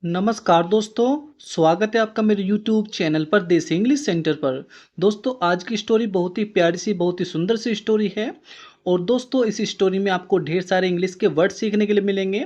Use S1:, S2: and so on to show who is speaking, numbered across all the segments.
S1: नमस्कार दोस्तों, स्वागत है आपका मेरे YouTube चैनल पर देसी इंग्लिश सेंटर पर। दोस्तों आज की स्टोरी बहुत ही प्यारी सी, बहुत ही सुंदर सी स्टोरी है। और दोस्तों इस स्टोरी में आपको ढेर सारे इंग्लिश के वर्ड सीखने के लिए मिलेंगे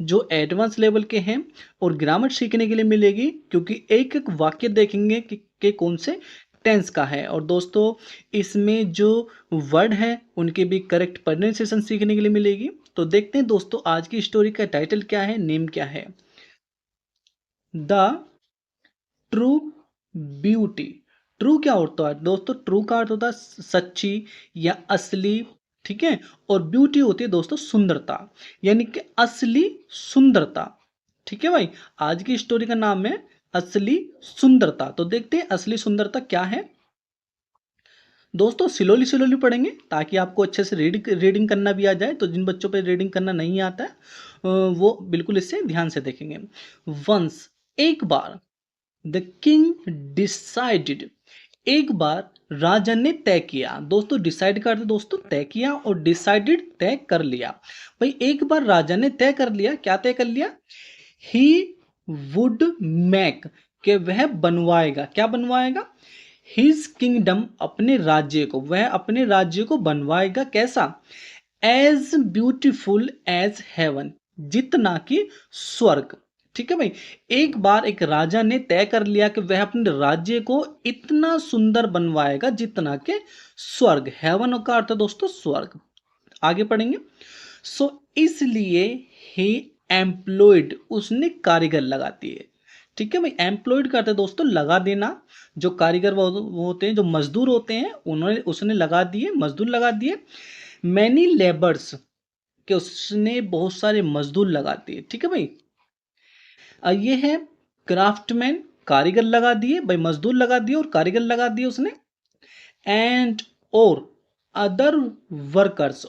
S1: जो एडवांस लेवल के हैं, और ग्रामर सीखने के लिए मिलेगी क्योंकि एक एक वाक्य देखेंगे कि कौन से टेंस का है। और दोस्तों इसमें जो वर्ड है उनके भी करेक्ट प्रोनाउंसिएशन सीखने के लिए मिलेगी। तो देखते हैं दोस्तों आज की स्टोरी का टाइटल क्या है, नेम क्या है। The true beauty. ट्रू क्या होता है दोस्तों? ट्रू का अर्थ होता है सच्ची या असली, ठीक है। और ब्यूटी होती है दोस्तों सुंदरता, यानी कि असली सुंदरता, ठीक है भाई। आज की स्टोरी का नाम है असली सुंदरता। तो देखते हैं असली सुंदरता क्या है। दोस्तों स्लोली स्लोली पढ़ेंगे ताकि आपको अच्छे से रीडिंग करना भी आ जाए। तो जिन बच्चों पे रीडिंग करना नहीं आता है वो बिल्कुल इससे ध्यान से देखेंगे। वंस, एक बार, द किंग डिसाइडेड, एक बार राजा ने तय किया। दोस्तों डिसाइड करते दोस्तों तय किया, और डिसाइडेड तय कर लिया। भाई एक बार राजा ने तय कर लिया, क्या तय कर लिया? ही वुड मेक, कि वह बनवाएगा, क्या बनवाएगा? हिज किंगडम, अपने राज्य को, वह अपने राज्य को बनवाएगा कैसा? एज ब्यूटीफुल एज हेवन, जितना कि स्वर्ग, ठीक है भाई। एक बार एक राजा ने तय कर लिया कि वह अपने राज्य को इतना सुंदर बनवाएगा जितना कि स्वर्ग। हेवन का अर्थ है दोस्तों स्वर्ग। आगे पढ़ेंगे। सो इसलिए ही एम्प्लॉयड, उसने कारीगर लगा दिए, ठीक है भाई। एम्प्लॉयड करते दोस्तों लगा देना। जो कारीगर वो होते हैं, जो मजदूर होते हैं, उन्होंने उसने लगा दिए, मजदूर लगा दिए। मैनी लेबर्स, कि उसने बहुत सारे मजदूर लगा दिए, ठीक है भाई। ये है क्राफ्टमैन, कारीगर लगा दिए भाई, मजदूर लगा दिए और कारीगर लगा दिए उसने। एंड और अदर वर्कर्स,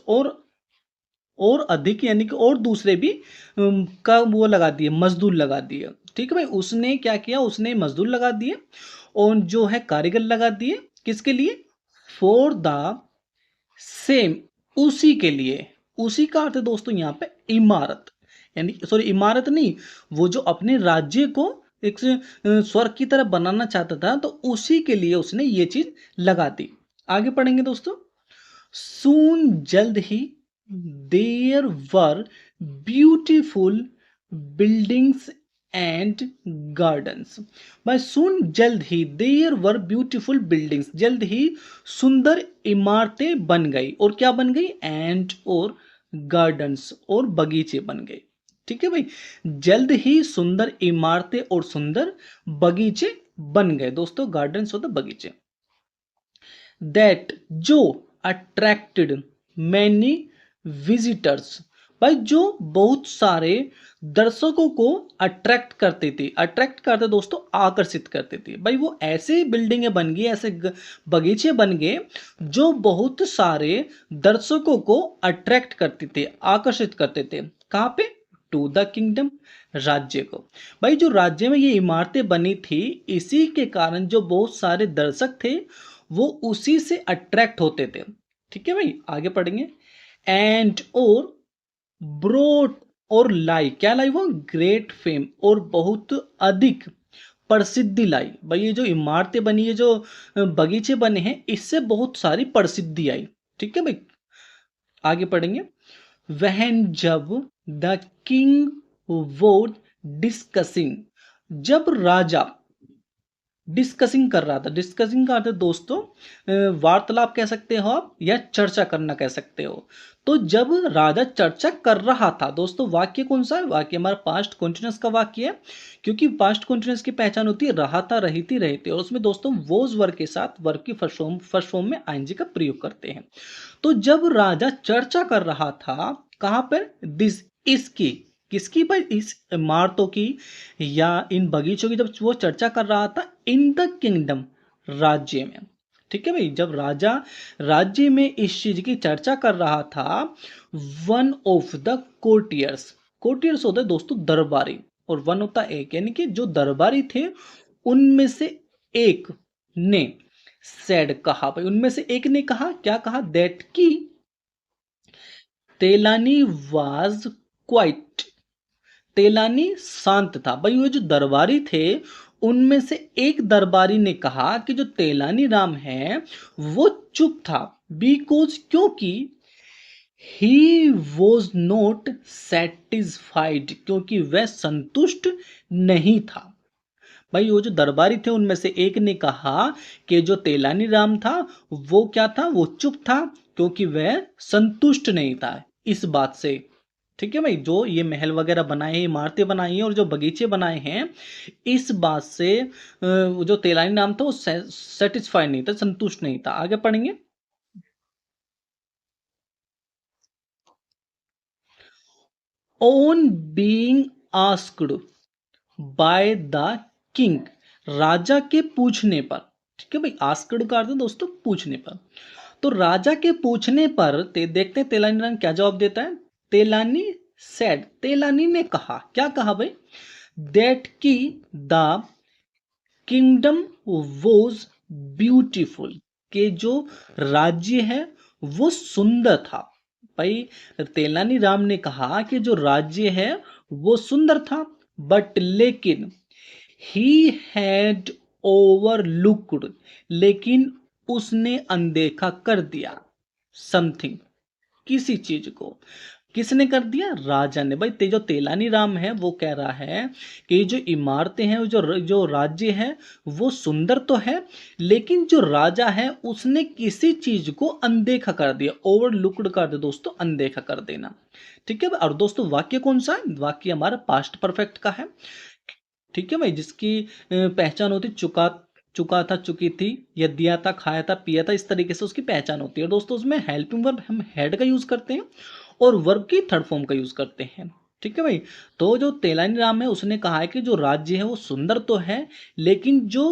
S1: और अधिक यानी कि और दूसरे भी का वो लगा दिए, मजदूर लगा दिए, ठीक है भाई। उसने क्या किया? उसने मजदूर लगा दिए और जो है कारीगर लगा दिए। किसके लिए? फॉर द सेम, उसी के लिए। उसी का अर्थ है दोस्तों यहाँ पे इमारत, यानी सॉरी इमारत नहीं, वो जो अपने राज्य को एक स्वर्ग की तरह बनाना चाहता था, तो उसी के लिए उसने ये चीज लगा दी। आगे पढ़ेंगे दोस्तों। सून, जल्द ही, there were beautiful buildings and gardens. भाई सुन, जल्द ही, देयर वर ब्यूटीफुल बिल्डिंग्स, जल्द ही सुंदर इमारतें बन गई। और क्या बन गई? एंड और गार्डन्स, और बगीचे बन गए, ठीक है भाई। जल्द ही सुंदर इमारतें और सुंदर बगीचे बन गए दोस्तों। गार्डन्स होता बगीचे। दैट, जो, अट्रैक्टेड मैनी विजिटर्स, भाई जो बहुत सारे दर्शकों को अट्रैक्ट करते थे। अट्रैक्ट करते दोस्तों आकर्षित करते थे भाई। वो ऐसे बिल्डिंगें बन गई, ऐसे बगीचे बन गए जो बहुत सारे दर्शकों को अट्रैक्ट करते थे, आकर्षित करते थे। कहाँ पे? टू द किंगडम, राज्य को। भाई जो राज्य में ये इमारतें बनी थी, इसी के कारण जो बहुत सारे दर्शक थे वो उसी से अट्रैक्ट होते थे, ठीक है भाई। आगे पढ़ेंगे। एंड और ब्रोड, और लाई, क्या लाई? वो ग्रेट फेम, और बहुत अधिक प्रसिद्धि लाई। भाई ये जो इमारतें बनी है, जो बगीचे बने हैं, इससे बहुत सारी प्रसिद्धि आई, ठीक है भाई। आगे पढ़ेंगे। वहन, जब, द किंग वोड डिस्कसिंग, जब राजा डिस्कसिंग कर रहा था। डिस्कसिंग का अर्थ है दोस्तों वार्तालाप कह सकते हो आप, या चर्चा करना कह सकते हो। तो जब राजा चर्चा कर रहा था दोस्तों, वाक्य कौन सा है? वाक्य हमारा पास्ट कंटीन्यूअस का वाक्य है, क्योंकि पास्ट कंटीन्यूअस की पहचान होती है रहा था, रही थी, रहे थे। और उसमें दोस्तों वोज वर्ग के साथ वर्ग की फर्स्ट फॉर्म में आईएनजी का प्रयोग करते हैं। तो जब राजा चर्चा कर रहा था, कहां पर? दिस, इसकी, किसकी भाई? इस इमारतों की या इन बगीचों की जब वो चर्चा कर रहा था, इन द किंगडम, राज्य में, ठीक है भाई। जब राजा राज्य में इस चीज की चर्चा कर रहा था, one of the courtiers, courtiers होता है दोस्तों दरबारी, और वन होता है एक, यानी कि जो दरबारी थे उनमें से एक ने, सेड, कहा भाई, उनमें से एक ने कहा, क्या कहा? दैट की तेलानी वाज क्वाइट, तेलानी शांत था। भाई वो जो दरबारी थे उनमें से एक दरबारी ने कहा कि जो तेलानी राम है वो चुप था। बिकॉज क्योंकि ही वॉज नॉट सेटिस्फाइड, क्योंकि वह संतुष्ट नहीं था। भाई वो जो दरबारी थे उनमें से एक ने कहा कि जो तेलानी राम था वो क्या था, वो चुप था क्योंकि वह संतुष्ट नहीं था इस बात से। ठीक है भाई, जो ये महल वगैरह बनाए हैं, इमारतें बनाई हैं और जो बगीचे बनाए हैं, इस बात से वो जो तेलानी राम था वो सेटिस्फाइड नहीं था, संतुष्ट नहीं था। आगे पढ़ेंगे। On being asked by the king, राजा के पूछने पर। ठीक है भाई, आस्क्ड का अर्थ है दोस्तों पूछने पर। तो राजा के पूछने पर देखते हैं तेलानी राम क्या जवाब देता है। तेलानी सेड, तेलानी ने कहा, क्या कहा भाई, दैट की द किंगडम वॉज ब्यूटीफुल, के जो राज्य है वो सुंदर था। भाई तेलानी राम ने कहा कि जो राज्य है वो सुंदर था, बट लेकिन ही हैड ओवरलुक्ड, लेकिन उसने अनदेखा कर दिया समथिंग, किसी चीज को। किसने कर दिया, राजा ने। भाई जो तेलानी राम है वो कह रहा है कि जो इमारतें हैं, जो जो राज्य है वो सुंदर तो है, लेकिन जो राजा है उसने किसी चीज को अनदेखा कर दिया। ओवरलुक्ड कर दे दोस्तों, अनदेखा कर देना। ठीक है, और दोस्तों वाक्य कौन सा है, वाक्य हमारा पास्ट परफेक्ट का है। ठीक है भाई, जिसकी पहचान होती चुका, चुका था, चुकी थी, या दिया था, खाया था, पिया था, इस तरीके से उसकी पहचान होती है। दोस्तों उसमें हेल्पिंग वर्ब हम हैड का यूज करते हैं और वर्ब की थर्ड फॉर्म का यूज करते हैं। ठीक है भाई, तो जो तेलानी राम है उसने कहा है कि जो राज्य है वो सुंदर तो है, लेकिन जो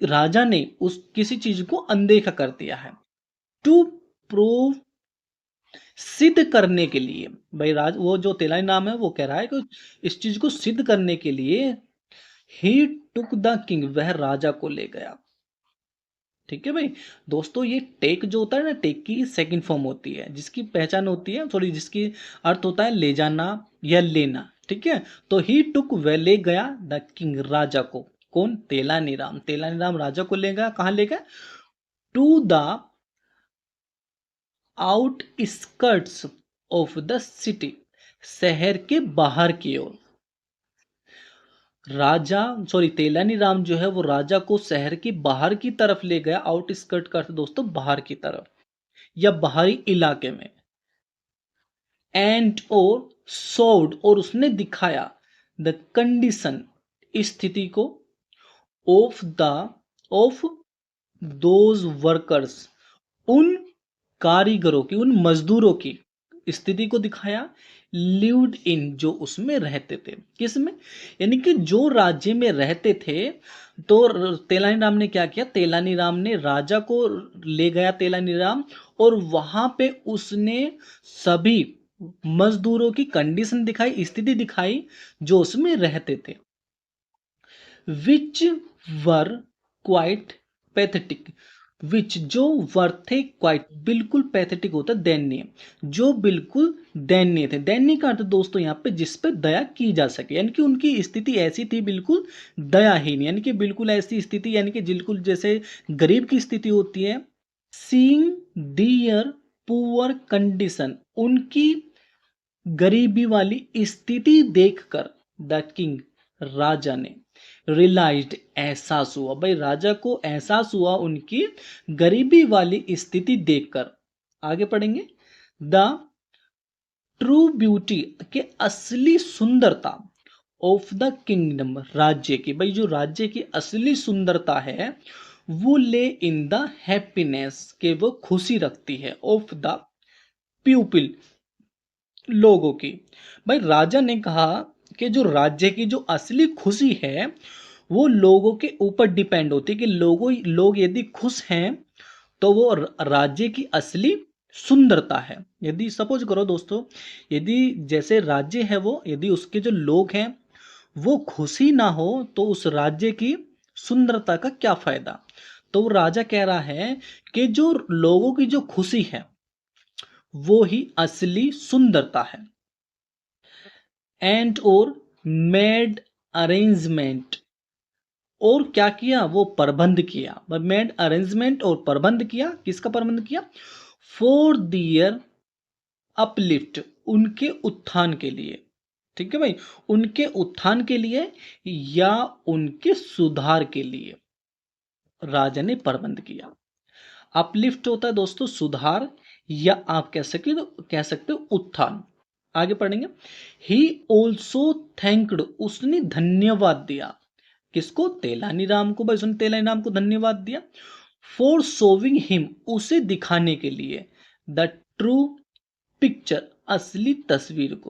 S1: राजा ने उस किसी चीज को अनदेखा कर दिया है। टू प्रूव, सिद्ध करने के लिए। भाई वो जो तेलानी राम है वो कह रहा है कि इस चीज को सिद्ध करने के लिए ही टुक द किंग, वह राजा को ले गया। ठीक है भाई, दोस्तों ये टेक जो होता है ना, टेक की सेकंड फॉर्म होती है, जिसकी पहचान होती है सॉरी, जिसकी अर्थ होता है ले जाना या लेना। ठीक है, तो ही टुक, वह ले गया, द किंग, राजा को। कौन, तेलानी राम। तेलानी राम राजा को ले गया, कहां ले गया, to the outskirts of the city, शहर के बाहर की ओर। राजा सॉरी तेलानी राम जो है वो राजा को शहर की बाहर की तरफ ले गया। आउटस्कर्ट का अर्थ दोस्तों बाहर की तरफ या बाहरी इलाके में। एंड और सोड, और उसने दिखाया, द कंडीशन, स्थिति को, of the of those workers, उन कारीगरों की, उन मजदूरों की स्थिति को दिखाया, लिव्ड इन, जो उसमें रहते थे। किस में, यानी कि जो राज्य में रहते थे। तो तेलानी राम ने क्या किया, तेलानी राम ने राजा को ले गया, तेलानी राम, और वहां पे उसने सभी मजदूरों की कंडीशन दिखाई, स्थिति दिखाई जो उसमें रहते थे। विच वर क्वाइट पैथेटिक, विच जो वर थे, क्वाइट बिल्कुल, पैथेटिक होता है दयनीय, जो बिल्कुल दयनीय थे। दयनीय का अर्थ दोस्तों यहाँ पे जिस पे दया की जा सके, यानी कि उनकी स्थिति ऐसी थी बिल्कुल दयाहीन, यानी कि बिल्कुल ऐसी स्थिति, यानी कि बिल्कुल जैसे गरीब की स्थिति होती है। सीइंग दियर पुअर कंडीशन, उनकी गरीबी वाली स्थिति देखकर, द किंग, राजा ने, रियलाइज्ड, एहसास हुआ। भाई राजा को एहसास हुआ उनकी गरीबी वाली स्थिति देखकर। आगे पढ़ेंगे। द ट्रू ब्यूटी, के असली सुंदरता, ऑफ द किंगडम, राज्य की। भाई जो राज्य की असली सुंदरता है वो ले इन द हैप्पीनेस, के वो खुशी रखती है, ऑफ द पीपल, लोगों की। भाई राजा ने कहा कि जो राज्य की जो असली खुशी है वो लोगों के ऊपर डिपेंड होती है, कि लोग यदि खुश हैं तो वो राज्य की असली सुंदरता है। यदि सपोज करो दोस्तों, यदि जैसे राज्य है वो, यदि उसके जो लोग हैं वो खुशी ना हो तो उस राज्य की सुंदरता का क्या फायदा। तो राजा कह रहा है कि जो लोगों की जो खुशी है वो ही असली सुंदरता है। एंड और मेड अरेंजमेंट, और क्या किया, वो प्रबंध किया। मेड अरेंजमेंट और प्रबंध किया, किसका प्रबंध किया, फॉर दियर अपलिफ्ट, उनके उत्थान के लिए। ठीक है भाई, उनके उत्थान के लिए या उनके सुधार के लिए राजा ने प्रबंध किया। अपलिफ्ट होता है दोस्तों सुधार, या आप कह सकते हो उत्थान। आगे पढ़ेंगे। ही ऑल्सो थैंक्ड, उसने धन्यवाद दिया, किसको, तेलानी राम को। भाई उसने तेलानी राम को धन्यवाद दिया। फॉर शोविंग हिम, उसे दिखाने के लिए, द ट्रू पिक्चर, असली तस्वीर को।